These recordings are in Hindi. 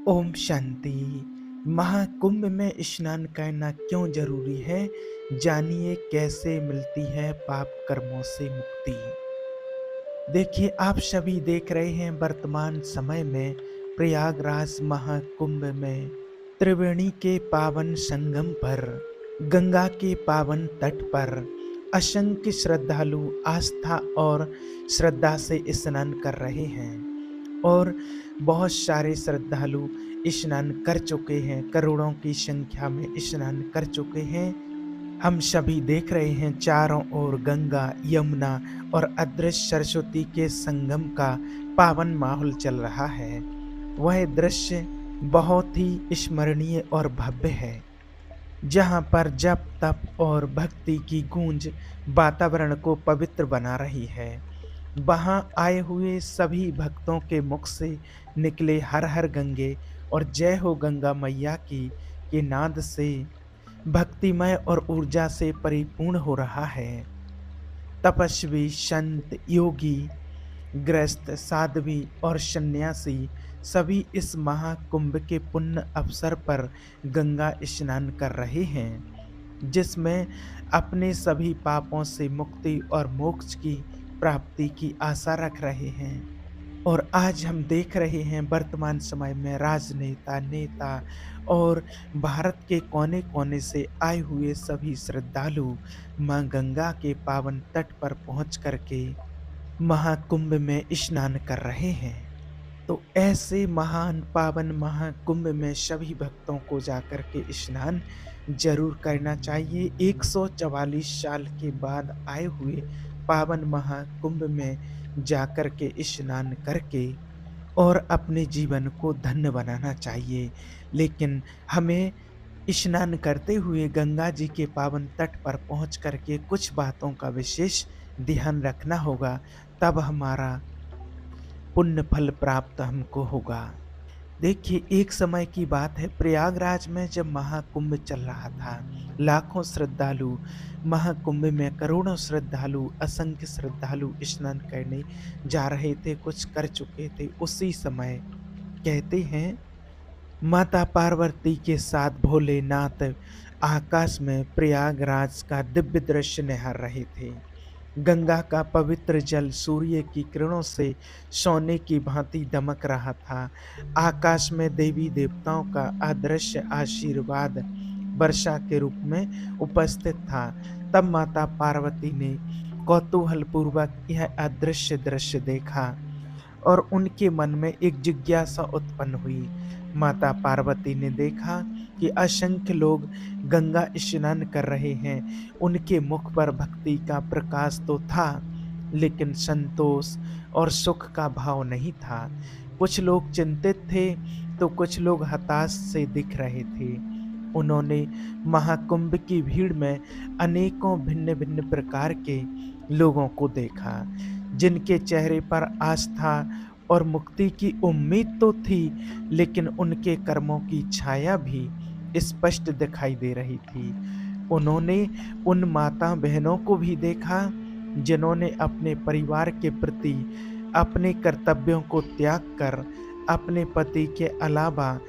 ओम शांति। महाकुंभ में स्नान करना क्यों जरूरी है? जानिए कैसे मिलती है पाप कर्मों से मुक्ति। देखिए, आप सभी देख रहे हैं वर्तमान समय में प्रयागराज महाकुंभ में त्रिवेणी के पावन संगम पर, गंगा के पावन तट पर असंख्य श्रद्धालु आस्था और श्रद्धा से स्नान कर रहे हैं। और बहुत सारे श्रद्धालु स्नान कर चुके हैं, करोड़ों की संख्या में स्नान कर चुके हैं। हम सभी देख रहे हैं चारों ओर गंगा, यमुना और अदृश्य सरस्वती के संगम का पावन माहौल चल रहा है। वह दृश्य बहुत ही स्मरणीय और भव्य है, जहाँ पर जप तप और भक्ति की गूंज वातावरण को पवित्र बना रही है। वहां आए हुए सभी भक्तों के मुख से निकले हर हर गंगे और जय हो गंगा मैया की के नाद से भक्तिमय और ऊर्जा से परिपूर्ण हो रहा है। तपस्वी, संत, योगी, गृहस्थ, साध्वी और सन्यासी सभी इस महाकुंभ के पुण्य अवसर पर गंगा स्नान कर रहे हैं, जिसमें अपने सभी पापों से मुक्ति और मोक्ष की प्राप्ति की आशा रख रहे हैं। और आज हम देख रहे हैं वर्तमान समय में राजनेता, नेता और भारत के कोने-कोने से आए हुए सभी श्रद्धालु माँ गंगा के पावन तट पर पहुँच कर के महाकुंभ में स्नान कर रहे हैं। तो ऐसे महान पावन महाकुंभ में सभी भक्तों को जाकर के स्नान जरूर करना चाहिए। 144 साल के बाद आए हुए पावन महाकुंभ में जाकर के स्नान करके और अपने जीवन को धन्य बनाना चाहिए। लेकिन हमें स्नान करते हुए गंगा जी के पावन तट पर पहुंच करके कुछ बातों का विशेष ध्यान रखना होगा, तब हमारा पुण्य फल प्राप्त हमको होगा। देखिए, एक समय की बात है, प्रयागराज में जब महाकुंभ चल रहा था, लाखों श्रद्धालु महाकुंभ में, करोड़ों श्रद्धालु, असंख्य श्रद्धालु स्नान करने जा रहे थे, कुछ कर चुके थे। उसी समय कहते हैं माता पार्वती के साथ भोलेनाथ आकाश में प्रयागराज का दिव्य दृश्य निहार रहे थे। गंगा का पवित्र जल सूर्य की किरणों से सोने की भांति दमक रहा था। आकाश में देवी देवताओं का अदृश्य आशीर्वाद वर्षा के रूप में उपस्थित था। तब माता पार्वती ने कौतूहल पूर्वक यह अदृश्य दृश्य देखा और उनके मन में एक जिज्ञासा उत्पन्न हुई। माता पार्वती ने देखा कि असंख्य लोग गंगा स्नान कर रहे हैं। उनके मुख पर भक्ति का प्रकाश तो था, लेकिन संतोष और सुख का भाव नहीं था। कुछ लोग चिंतित थे तो कुछ लोग हताश से दिख रहे थे। उन्होंने महाकुंभ की भीड़ में अनेकों भिन्न भिन्न प्रकार के लोगों को देखा, जिनके चेहरे पर आस्था और मुक्ति की उम्मीद तो थी, लेकिन उनके कर्मों की छाया भी स्पष्ट दिखाई दे रही थी। उन्होंने उन माता बहनों को भी देखा जिन्होंने अपने परिवार के प्रति अपने कर्तव्यों को त्याग कर अपने पति के अलावा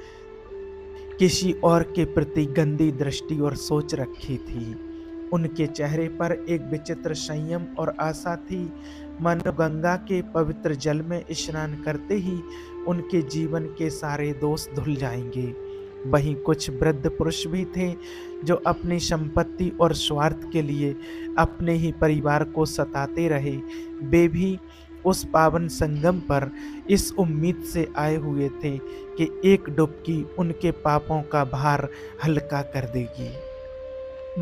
किसी और के प्रति गंदी दृष्टि और सोच रखी थी। उनके चेहरे पर एक विचित्र संयम और आशा थी, मानो गंगा के पवित्र जल में स्नान करते ही उनके जीवन के सारे दोष धुल जाएंगे। वहीं कुछ वृद्ध पुरुष भी थे जो अपनी संपत्ति और स्वार्थ के लिए अपने ही परिवार को सताते रहे। वे भी उस पावन संगम पर इस उम्मीद से आए हुए थे कि एक डुबकी उनके पापों का भार हल्का कर देगी।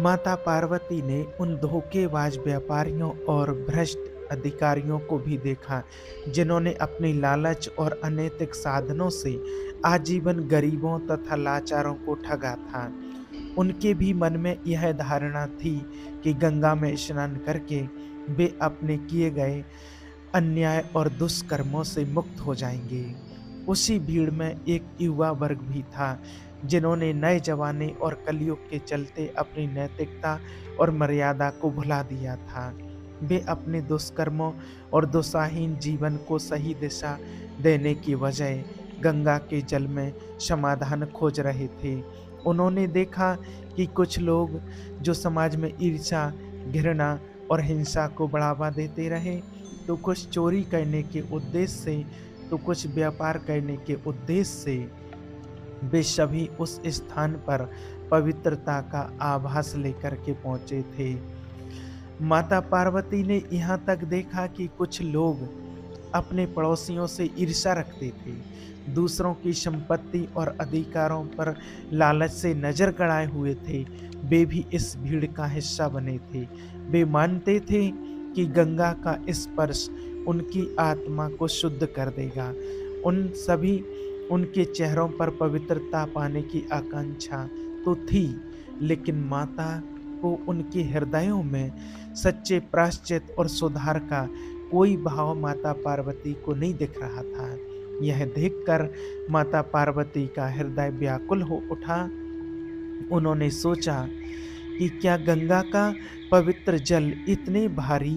माता पार्वती ने उन धोखेबाज व्यापारियों और भ्रष्ट अधिकारियों को भी देखा, जिन्होंने अपनी लालच और अनैतिक साधनों से आजीवन गरीबों तथा लाचारों को ठगा था। उनके भी मन में यह धारणा थी कि गंगा में स्नान करके वे अपने किए गए अन्याय और दुष्कर्मों से मुक्त हो जाएंगे। उसी भीड़ में एक युवा वर्ग भी था, जिन्होंने नए जमाने और कलयुग के चलते अपनी नैतिकता और मर्यादा को भुला दिया था। वे अपने दुष्कर्मों और दिशाहीन जीवन को सही दिशा देने की बजाय गंगा के जल में समाधान खोज रहे थे। उन्होंने देखा कि कुछ लोग जो समाज में ईर्ष्या, घृणा और हिंसा को बढ़ावा देते रहे, तो कुछ चोरी करने के उद्देश्य से, तो कुछ व्यापार करने के उद्देश्य से, वे सभी उस स्थान पर पवित्रता का आभास लेकर के पहुंचे थे। माता पार्वती ने यहाँ तक देखा कि कुछ लोग अपने पड़ोसियों से ईर्ष्या रखते थे, दूसरों की संपत्ति और अधिकारों पर लालच से नजर गड़ाए हुए थे। वे भी इस भीड़ का हिस्सा बने थे। वे मानते थे कि गंगा का स्पर्श उनकी आत्मा को शुद्ध कर देगा। उन सभी उनके चेहरों पर पवित्रता पाने की आकांक्षा तो थी, लेकिन माता को उनके हृदयों में सच्चे प्रायश्चित और सुधार का कोई भाव माता पार्वती को नहीं दिख रहा था। यह देखकर माता पार्वती का हृदय व्याकुल हो उठा। उन्होंने सोचा कि क्या गंगा का पवित्र जल इतने भारी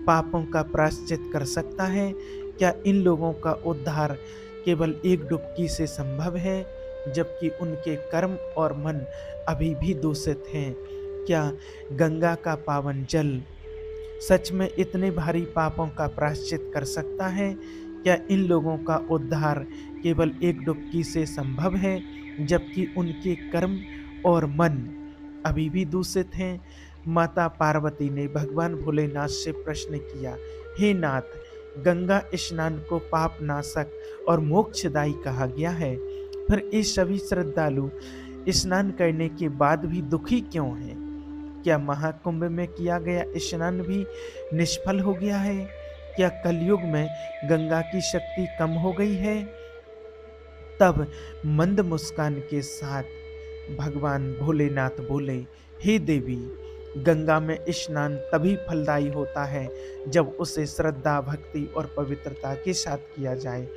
पापों का प्रायश्चित कर सकता है? क्या इन लोगों का उद्धार केवल एक डुबकी से संभव है, जबकि उनके कर्म और मन अभी भी दूषित हैं? क्या गंगा का पावन जल सच में इतने भारी पापों का प्रायश्चित कर सकता है? क्या इन लोगों का उद्धार केवल एक डुबकी से संभव है, जबकि उनके कर्म और मन अभी भी दूषित हैं? माता पार्वती ने भगवान भोलेनाथ से प्रश्न किया, हे नाथ, गंगा स्नान को पाप नाशक और मोक्षदायी कहा गया है, फिर ये सभी श्रद्धालु स्नान करने के बाद भी दुखी क्यों हैं? क्या महाकुंभ में किया गया स्नान भी निष्फल हो गया है? क्या कलयुग में गंगा की शक्ति कम हो गई है? तब मंद मुस्कान के साथ भगवान भोलेनाथ बोले, हे देवी, गंगा में स्नान तभी फलदायी होता है जब उसे श्रद्धा, भक्ति और पवित्रता के साथ किया जाए।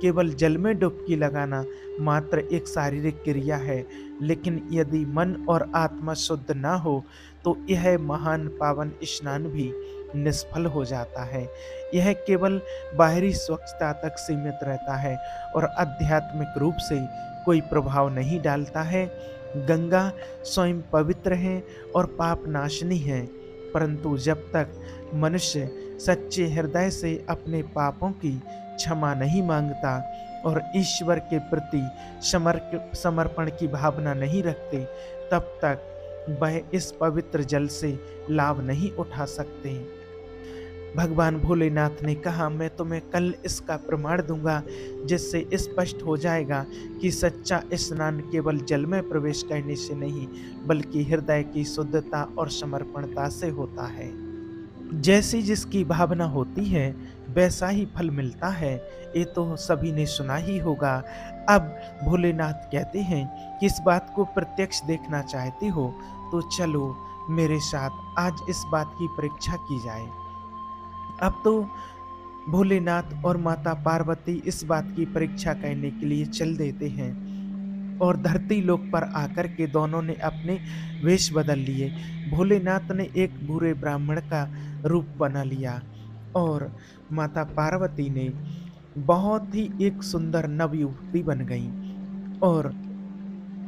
केवल जल में डुबकी लगाना मात्र एक शारीरिक क्रिया है, लेकिन यदि मन और आत्मा शुद्ध ना हो तो यह महान पावन स्नान भी निष्फल हो जाता है। यह केवल बाहरी स्वच्छता तक सीमित रहता है और आध्यात्मिक रूप से कोई प्रभाव नहीं डालता है। गंगा स्वयं पवित्र है और पाप नाशनी है, परंतु जब तक मनुष्य सच्चे हृदय से अपने पापों की क्षमा नहीं मांगता और ईश्वर के प्रति समर्पण की भावना नहीं रखते, तब तक वह इस पवित्र जल से लाभ नहीं उठा सकते। भगवान भोलेनाथ ने कहा, मैं तुम्हें कल इसका प्रमाण दूंगा, जिससे स्पष्ट हो जाएगा कि सच्चा स्नान केवल जल में प्रवेश करने से नहीं, बल्कि हृदय की शुद्धता और समर्पणता से होता है। जैसी जिसकी भावना होती है वैसा ही फल मिलता है, ये तो सभी ने सुना ही होगा। अब भोलेनाथ कहते हैं कि इस बात को प्रत्यक्ष देखना चाहते हो तो चलो मेरे साथ, आज इस बात की परीक्षा की जाए। अब तो भोलेनाथ और माता पार्वती इस बात की परीक्षा करने के लिए चल देते हैं और धरती लोक पर आकर के दोनों ने अपने वेश बदल लिए। भोलेनाथ ने एक बूढ़े ब्राह्मण का रूप बना लिया और माता पार्वती ने बहुत ही एक सुंदर नवयुवती बन गई। और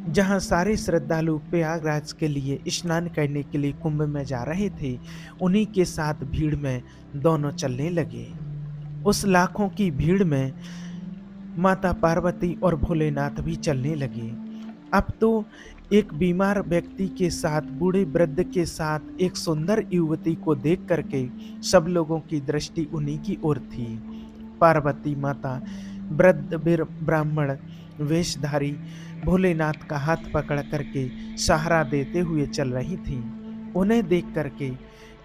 जहाँ सारे श्रद्धालु प्रयागराज के लिए स्नान करने के लिए कुंभ में जा रहे थे, उन्हीं के साथ भीड़ में दोनों चलने लगे। उस लाखों की भीड़ में माता पार्वती और भोलेनाथ भी चलने लगे। अब तो एक बीमार व्यक्ति के साथ, बूढ़े वृद्ध के साथ एक सुंदर युवती को देख करके सब लोगों की दृष्टि उन्हीं की ओर थी। पार्वती माता वृद्ध ब्राह्मण वेशधारी भोलेनाथ का हाथ पकड़ करके सहारा देते हुए चल रही थी। उन्हें देख करके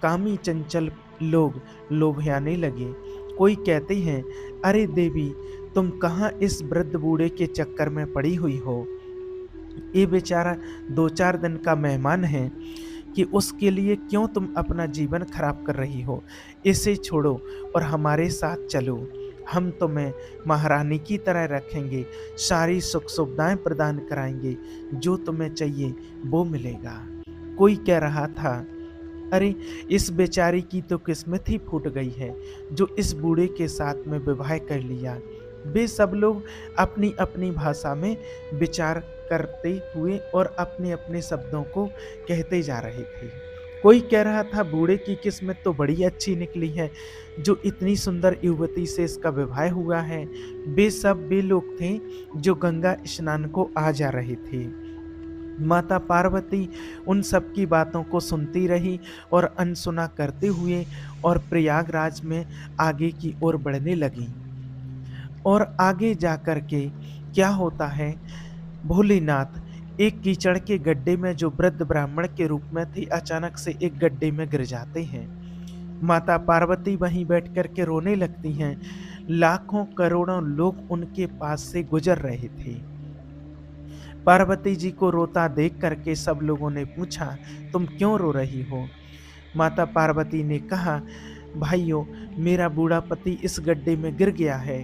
कामी चंचल लोग लोभियाने लगे। कोई कहते हैं, अरे देवी, तुम कहाँ इस वृद्ध बूढ़े के चक्कर में पड़ी हुई हो? ये बेचारा 2-4 दिन का मेहमान है कि उसके लिए क्यों तुम अपना जीवन खराब कर रही हो? इसे छोड़ो और हमारे साथ चलो, हम तुम्हें महारानी की तरह रखेंगे, सारी सुख सुविधाएं प्रदान कराएंगे, जो तुम्हें चाहिए वो मिलेगा। कोई कह रहा था, अरे इस बेचारी की तो किस्मत ही फूट गई है जो इस बूढ़े के साथ में विवाह कर लिया। वे सब लोग अपनी-अपनी भाषा में विचार करते हुए और अपने-अपने शब्दों को कहते जा रहे थे। कोई कह रहा था बूढ़े की किस्मत तो बड़ी अच्छी निकली है, जो इतनी सुंदर युवती से इसका विवाह हुआ है। वे लोग थे जो गंगा स्नान को आ जा रहे थे। माता पार्वती उन सब की बातों को सुनती रही और अनसुना करते हुए और प्रयागराज में आगे की ओर बढ़ने लगीं। और आगे जाकर के क्या होता है, भोलेनाथ एक कीचड़ के गड्ढे में जो वृद्ध ब्राह्मण के रूप में थे, अचानक से एक गड्ढे में गिर जाते हैं। माता पार्वती वहीं बैठ कर के रोने लगती हैं। लाखों करोड़ों लोग उनके पास से गुजर रहे थे। पार्वती जी को रोता देख करके सब लोगों ने पूछा, तुम क्यों रो रही हो? माता पार्वती ने कहा, भाइयों, मेरा बूढ़ा पति इस गड्ढे में गिर गया है,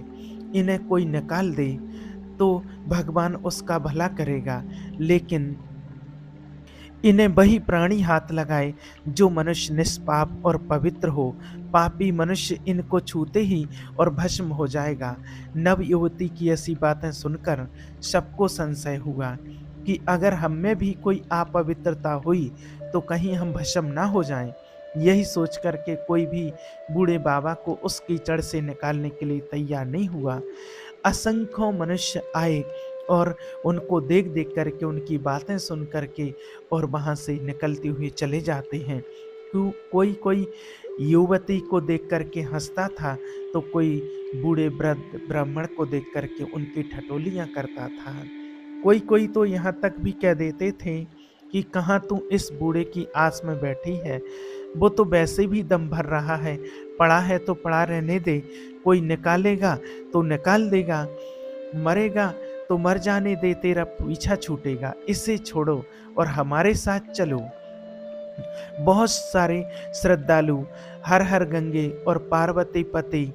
इन्हें कोई निकाल दे तो भगवान उसका भला करेगा, लेकिन इन्हें वही प्राणी हाथ लगाए जो मनुष्य निष्पाप और पवित्र हो। पापी मनुष्य इनको छूते ही और भस्म हो जाएगा। नव युवती की ऐसी बातें सुनकर सबको संशय हुआ कि अगर हम में भी कोई अपवित्रता हुई तो कहीं हम भस्म ना हो जाएं। यही सोच कर के कोई भी बूढ़े बाबा को उस कीचड़ से निकालने के लिए तैयार नहीं हुआ। असंख्यों मनुष्य आए और उनको देख देख करके, उनकी बातें सुन करके और वहाँ से निकलते हुए चले जाते हैं। कोई कोई युवती को देख करके हंसता था, तो कोई बूढ़े वृद्ध ब्राह्मण को देख करके उनकी ठटोलियाँ करता था। कोई कोई तो यहाँ तक भी कह देते थे कि कहाँ तू इस बूढ़े की आस में बैठी है, वो तो वैसे भी दम भर रहा है, पड़ा है तो पड़ा रहने दे, कोई निकालेगा तो निकाल देगा, मरेगा तो मर जाने दे, तेरा पीछा छूटेगा, इसे छोड़ो और हमारे साथ चलो। बहुत सारे श्रद्धालु हर हर गंगे और पार्वती पति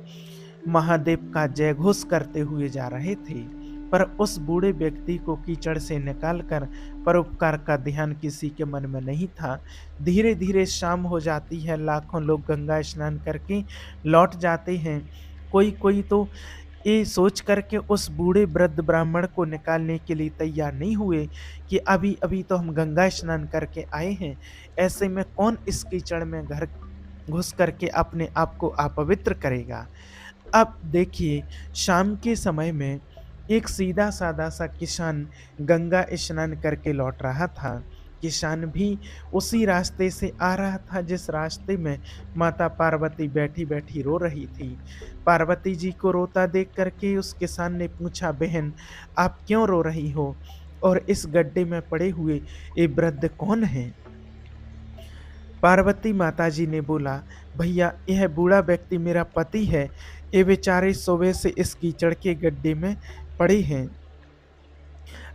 महादेव का जय घोष करते हुए जा रहे थे, पर उस बूढ़े व्यक्ति को कीचड़ से निकालकर परोपकार का ध्यान किसी के मन में नहीं था। धीरे धीरे शाम हो जाती है, लाखों लोग गंगा स्नान करके लौट जाते हैं। कोई कोई तो ये सोच कर के उस बूढ़े वृद्ध ब्राह्मण को निकालने के लिए तैयार नहीं हुए कि अभी अभी तो हम गंगा स्नान करके आए हैं, ऐसे में कौन इस कीचड़ में घर घुस करके अपने आप को अपवित्र करेगा। अब देखिए, शाम के समय में एक सीधा साधा सा किसान गंगा स्नान करके लौट रहा था। किसान भी उसी रास्ते से आ रहा था जिस रास्ते में माता पार्वती बैठी बैठी रो रही थी। पार्वती जी को रोता देख करके उस किसान ने पूछा, बहन आप क्यों रो रही हो और इस गड्ढे में पड़े हुए ये वृद्ध कौन है? पार्वती माता जी ने बोला, भैया यह बूढ़ा व्यक्ति मेरा पति है, ये बेचारे सुबह से इस कीचड़ के गड्ढे में पड़े हैं।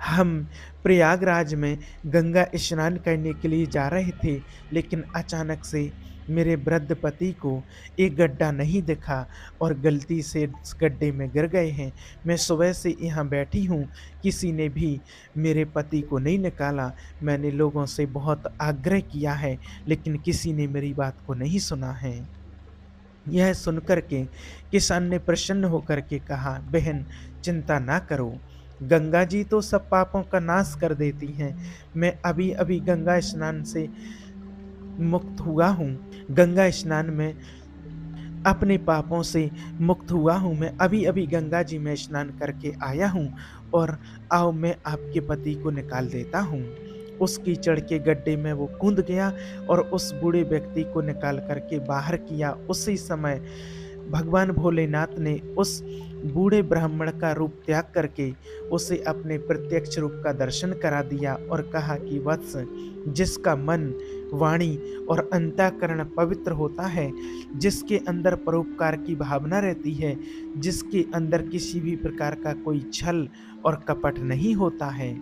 हम प्रयागराज में गंगा स्नान करने के लिए जा रहे थे, लेकिन अचानक से मेरे वृद्ध पति को एक गड्ढा नहीं दिखा और गलती से इस गड्ढे में गिर गए हैं। मैं सुबह से यहाँ बैठी हूँ, किसी ने भी मेरे पति को नहीं निकाला। मैंने लोगों से बहुत आग्रह किया है, लेकिन किसी ने मेरी बात को नहीं सुना है। यह सुनकर के किसान ने प्रसन्न होकर के कहा, बहन चिंता ना करो, गंगा जी तो सब पापों का नाश कर देती हैं। मैं अभी अभी गंगा स्नान से मुक्त हुआ हूँ। गंगा स्नान में अपने पापों से मुक्त हुआ हूँ। मैं अभी अभी गंगा जी में स्नान करके आया हूँ और आओ मैं आपके पति को निकाल देता हूँ। उस कीचड़ के गड्ढे में वो कूद गया और उस बूढ़े व्यक्ति को निकाल करके बाहर किया। उसी समय भगवान भोलेनाथ ने उस बूढ़े ब्राह्मण का रूप त्याग करके उसे अपने प्रत्यक्ष रूप का दर्शन करा दिया और कहा कि वत्स, जिसका मन, वाणी और अंतःकरण पवित्र होता है, जिसके अंदर परोपकार की भावना रहती है, जिसके अंदर किसी भी प्रकार का कोई छल और कपट नहीं होता है,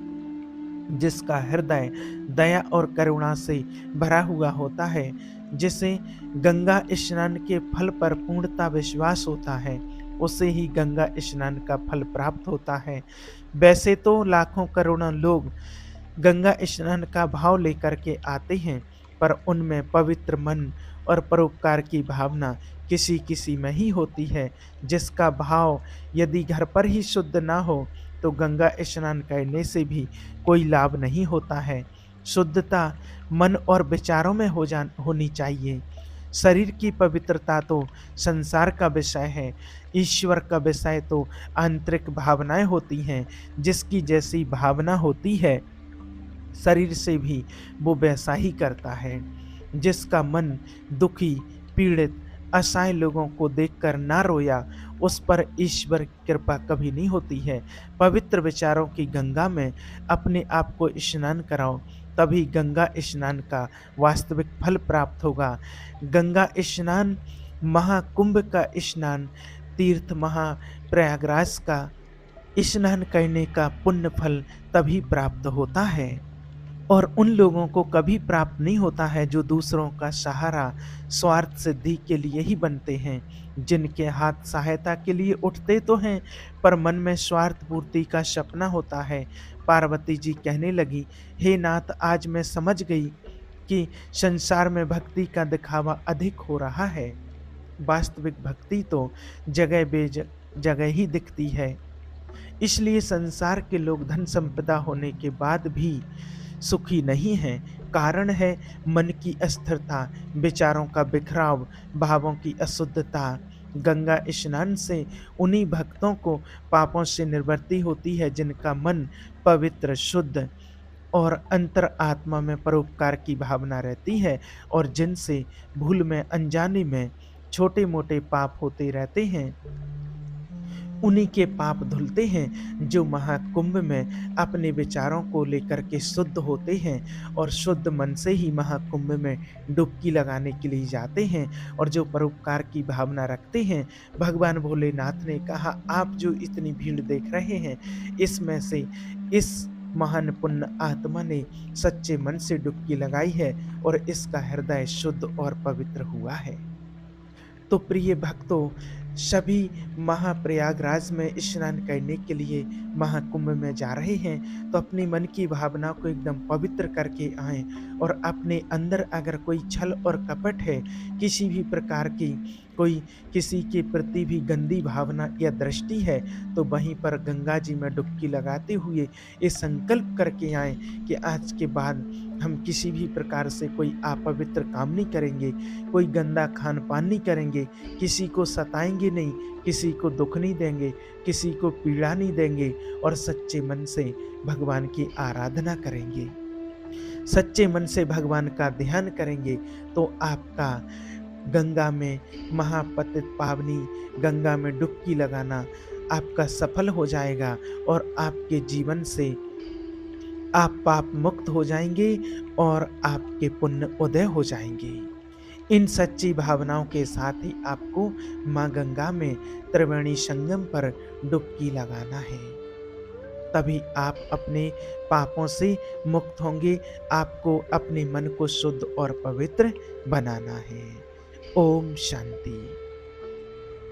जिसका हृदय दया और करुणा से भरा हुआ होता है, जिसे गंगा स्नान के फल पर पूर्णता विश्वास होता है, उसे ही गंगा स्नान का फल प्राप्त होता है। वैसे तो लाखों करोड़ों लोग गंगा स्नान का भाव लेकर के आते हैं, पर उनमें पवित्र मन और परोपकार की भावना किसी किसी में ही होती है, जिसका भाव यदि घर पर ही शुद्ध ना हो तो गंगा स्नान करने से भी कोई लाभ नहीं होता है। शुद्धता मन और विचारों में होनी चाहिए। शरीर की पवित्रता तो संसार का विषय है, ईश्वर का विषय तो आंतरिक भावनाएं होती हैं। जिसकी जैसी भावना होती है, शरीर से भी वो वैसा ही करता है। जिसका मन दुखी, पीड़ित, असहाय लोगों को देखकर ना रोया, उस पर ईश्वर की कृपा कभी नहीं होती है। पवित्र विचारों की गंगा में अपने आप को स्नान कराओ, तभी गंगा स्नान का वास्तविक फल प्राप्त होगा। गंगा स्नान, महाकुंभ का स्नान, तीर्थ महाप्रयागराज का स्नान करने का पुण्य फल तभी प्राप्त होता है। और उन लोगों को कभी प्राप्त नहीं होता है जो दूसरों का सहारा स्वार्थ सिद्धि के लिए ही बनते हैं। जिनके हाथ सहायता के लिए उठते तो हैं, पर मन में स्वार्थ पूर्ति का सपना होता है। पार्वती जी कहने लगी, हे नाथ, आज मैं समझ गई कि संसार में भक्ति का दिखावा अधिक हो रहा है। वास्तविक भक्ति तो जगह ही दिखती है। इसलिए संसार के लोग धन संपदा होने के बाद भी सुखी नहीं हैं। कारण है मन की अस्थिरता, विचारों का बिखराव, भावों की अशुद्धता। गंगा स्नान से उन्हीं भक्तों को पापों से निवृत्ति होती है जिनका मन पवित्र, शुद्ध और अंतर आत्मा में परोपकार की भावना रहती है, और जिनसे भूल में, अनजाने में छोटे मोटे पाप होते रहते हैं, उन्हीं के पाप धुलते हैं जो महाकुंभ में अपने विचारों को लेकर के शुद्ध होते हैं और शुद्ध मन से ही महाकुंभ में डुबकी लगाने के लिए जाते हैं, और जो परोपकार की भावना रखते हैं। भगवान भोलेनाथ ने कहा, आप जो इतनी भीड़ देख रहे हैं, इसमें से इस महान पुण्य आत्मा ने सच्चे मन से डुबकी लगाई है और इसका हृदय शुद्ध और पवित्र हुआ है। तो प्रिय भक्तों, सभी महाप्रयागराज में स्नान करने के लिए महाकुंभ में जा रहे हैं, तो अपने मन की भावना को एकदम पवित्र करके आएं, और अपने अंदर अगर कोई छल और कपट है, किसी भी प्रकार की कोई किसी के प्रति भी गंदी भावना या दृष्टि है, तो वहीं पर गंगा जी में डुबकी लगाते हुए ये संकल्प करके आएं कि आज के बाद हम किसी भी प्रकार से कोई अपवित्र काम नहीं करेंगे, कोई गंदा खान पान नहीं करेंगे, किसी को सताएंगे नहीं, किसी को दुख नहीं देंगे, किसी को पीड़ा नहीं देंगे, और सच्चे मन से भगवान की आराधना करेंगे, सच्चे मन से भगवान का ध्यान करेंगे। तो आपका गंगा में महापतित पावनी गंगा में डुबकी लगाना आपका सफल हो जाएगा, और आपके जीवन से आप पाप मुक्त हो जाएंगे और आपके पुण्य उदय हो जाएंगे। इन सच्ची भावनाओं के साथ ही आपको माँ गंगा में त्रिवेणी संगम पर डुबकी लगाना है, तभी आप अपने पापों से मुक्त होंगे। आपको अपने मन को शुद्ध और पवित्र बनाना है। ओम शांति।